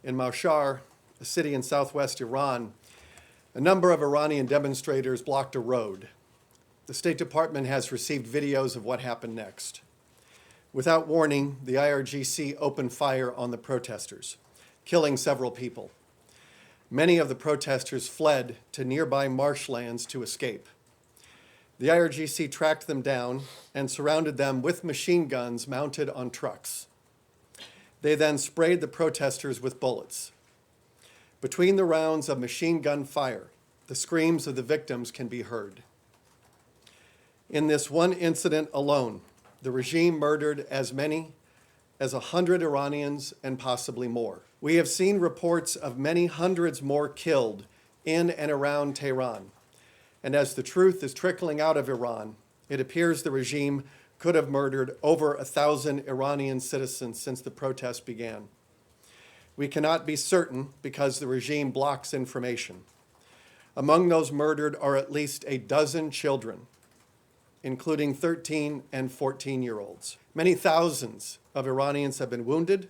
in Maushar, a city in southwest Iran, a number of Iranian demonstrators blocked a road. The State Department has received videos of what happened next. Without warning, the IRGC opened fire on the protesters, killing several people. Many of the protesters fled to nearby marshlands to escape. The IRGC tracked them down and surrounded them with machine guns mounted on trucks. They then sprayed the protesters with bullets. Between the rounds of machine gun fire, the screams of the victims can be heard. In this one incident alone, the regime murdered as many as 100 Iranians and possibly more. We have seen reports of many hundreds more killed in and around Tehran. And as the truth is trickling out of Iran, it appears the regime could have murdered over 1,000 Iranian citizens since the protests began. We cannot be certain because the regime blocks information. Among those murdered are at least a dozen children, including 13 and 14-year-olds. Many thousands of Iranians have been wounded,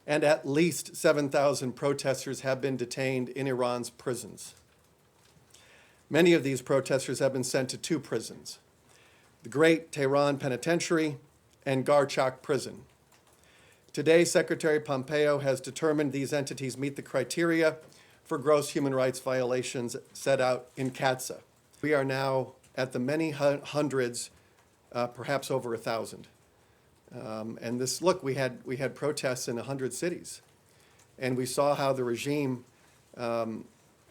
and at least 7,000 protesters have been detained in Iran's prisons. Many of these protesters have been sent to two prisons, the Great Tehran Penitentiary and Garchak Prison. Today, Secretary Pompeo has determined these entities meet the criteria for gross human rights violations set out in CATSA. We are now at the many hundreds, perhaps over 1,000. And this, look, we had protests in 100 cities, and we saw how the regime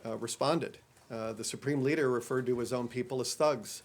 responded. The supreme leader referred to his own people as thugs.